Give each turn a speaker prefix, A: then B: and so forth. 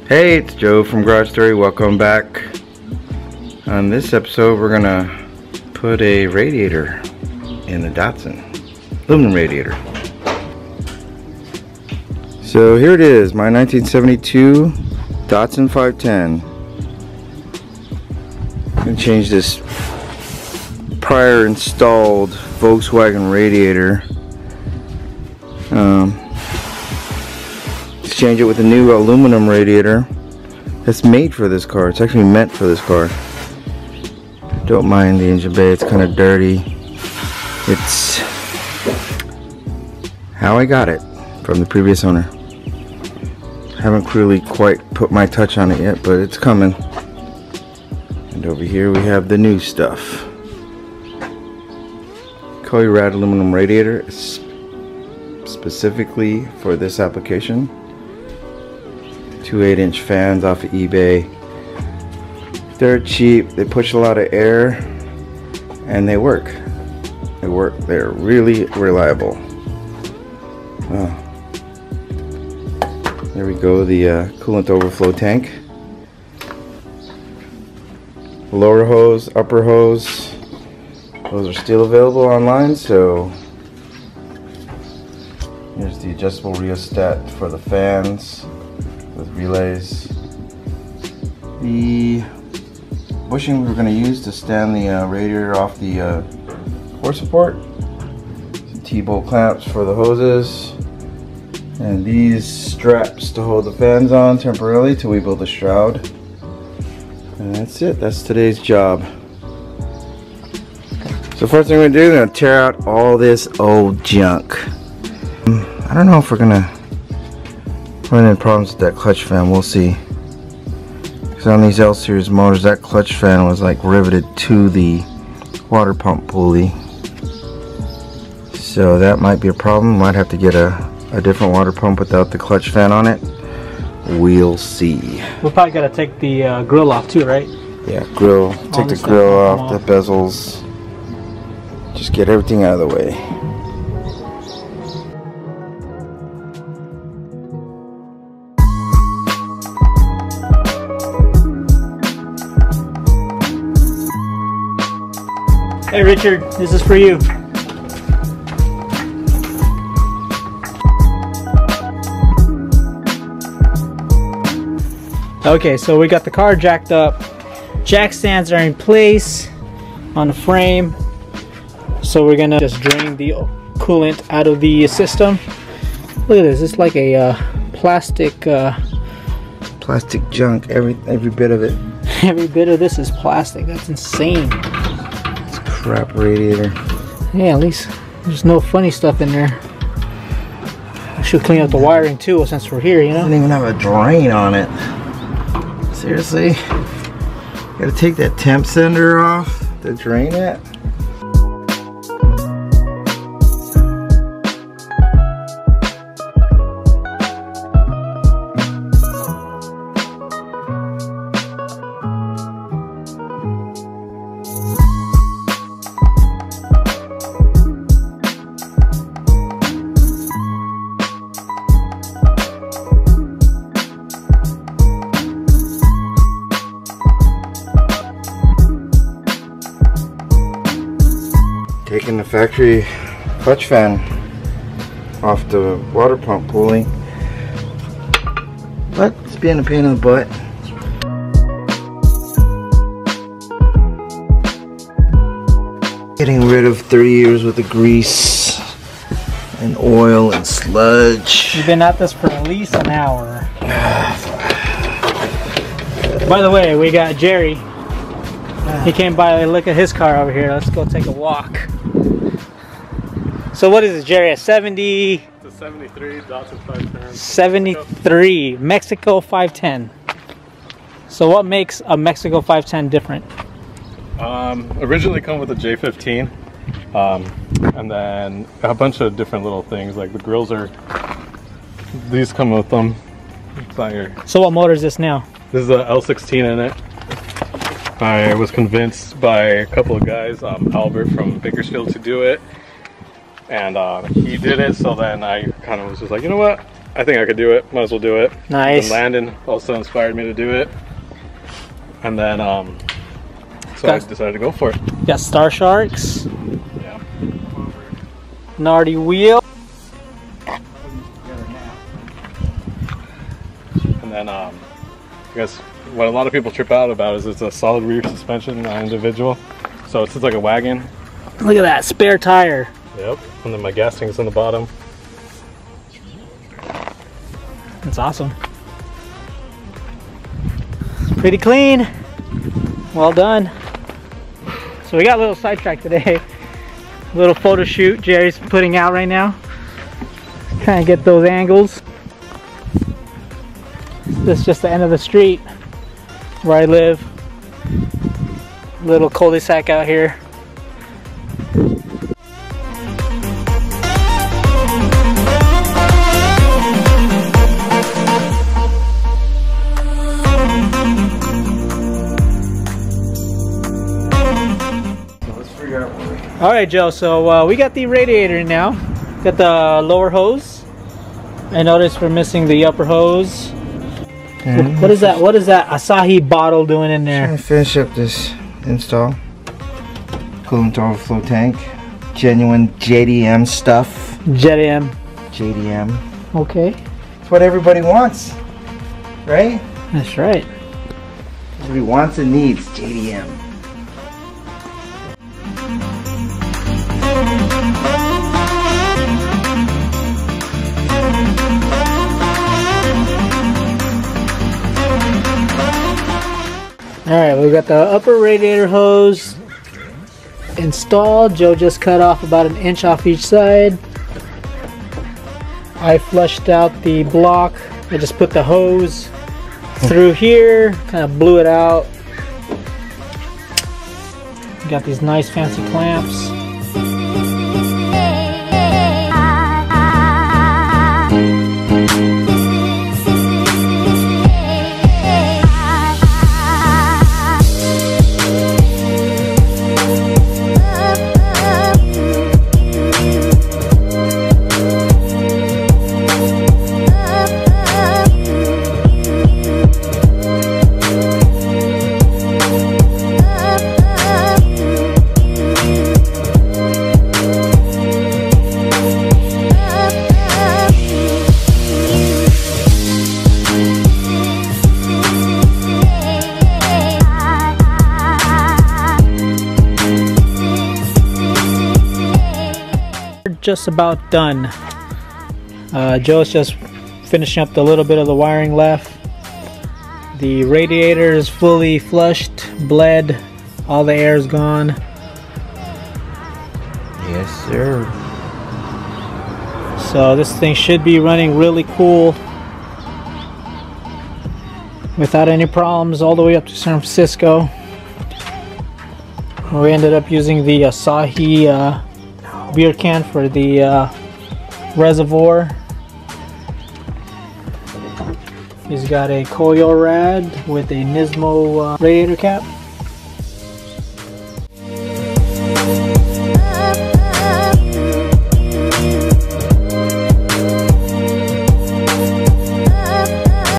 A: Hey, it's Joe from Garage Story. Welcome back. On this episode, we're gonna put a radiator in the Datsun, aluminum radiator. So here it is, my 1972 Datsun 510. I'm gonna change this prior installed Volkswagen radiator. Exchange it with a new aluminum radiator that's made for this car. It's actually meant for this car. Don't mind the engine bay, it's kind of dirty. It's how I got it from the previous owner. Haven't really quite put my touch on it yet, but it's coming. And over here we have the new stuff. Rad aluminum radiator specifically for this application. 2 8-inch fans off of eBay. They're cheap, they push a lot of air, and they work. They're really reliable. There we go, the coolant overflow tank. Lower hose, upper hose, those are still available online. So here's the adjustable rheostat for the fans with relays. The bushing we're going to use to stand the radiator off the core support. Some T-bolt clamps for the hoses, and these straps to hold the fans on temporarily till we build the shroud. And that's it. That's today's job. So first thing we're going to do, we're going to tear out all this old junk. I don't know if we're going to run into problems with that clutch fan. We'll see. Because on these L series motors, that clutch fan was like riveted to the water pump pulley. So that might be a problem. Might have to get a different water pump without the clutch fan on it. We'll see.
B: We're probably gotta take the grill off too, right?
A: Yeah, grill. Take the grill off, the bezels. Just get everything out of the way.
B: Hey Richard, this is for you. Okay, so we got the car jacked up. Jack stands are in place on the frame. So we're gonna just drain the coolant out of the system. Look at this, it's like a plastic
A: junk, every bit of it.
B: Every bit of this is plastic. That's insane.
A: Crap radiator.
B: Yeah, at least there's no funny stuff in there. I should clean up the wiring too since we're here, you know?
A: Doesn't even have a drain on it. Seriously? Gotta take that temp sender off to drain it? Taking the factory clutch fan off the water pump pulley, but it's being a pain in the butt. Getting rid of 30 years worth of grease and oil and sludge.
B: We've been at this for at least an hour. By the way, we got Jerry. He came by to look at his car over here. Let's go take a walk. So what is this, Jerry? A 70?
C: It's a 73 Datsun 510.
B: 73 Mexico 510. So what makes a Mexico 510 different?
C: Originally come with a J15, and then a bunch of different little things. Like the grills these come with them. It's not here.
B: So what motor is this now?
C: This is a L16 in it. I was convinced by a couple of guys, Albert from Bakersfield, to do it, and he did it. So then I kind of was just like, you know what, I think I could do it. Might as well do it.
B: Nice.
C: And Landon also inspired me to do it. And then, so I decided to go for it.
B: Got Star Sharks.
C: Yeah.
B: Nardy wheel.
C: And then, I guess what a lot of people trip out about is it's a solid rear suspension, not individual. So it's just like a wagon.
B: Look at that spare tire.
C: Yep. And then my gas tank's on the bottom.
B: That's awesome. Pretty clean. Well done. So we got a little sidetrack today. A little photo shoot Jerry's putting out right now. Trying to get those angles. This is just the end of the street where I live. Little cul-de-sac out here. All right, Joe, so we got the radiator now. Got the lower hose. I noticed we're missing the upper hose. What is that? What is that Asahi bottle doing in there?
A: Trying to finish up this install. Coolant overflow tank. Genuine JDM stuff.
B: JDM.
A: JDM.
B: Okay.
A: It's what everybody wants, right?
B: That's right.
A: Everybody wants and needs JDM.
B: Alright, we've got the upper radiator hose installed. Joe just cut off about 1 inch off each side. I flushed out the block. I just put the hose through here, kind of blew it out. Got these nice fancy clamps. Just about done. Joe's just finishing up the little bit of the wiring left. The radiator is fully flushed, bled, all the air is gone.
A: Yes, sir.
B: So this thing should be running really cool without any problems all the way up to San Francisco. We ended up using the Asahi beer can for the reservoir. He's got a Koyo rad with a Nismo radiator cap.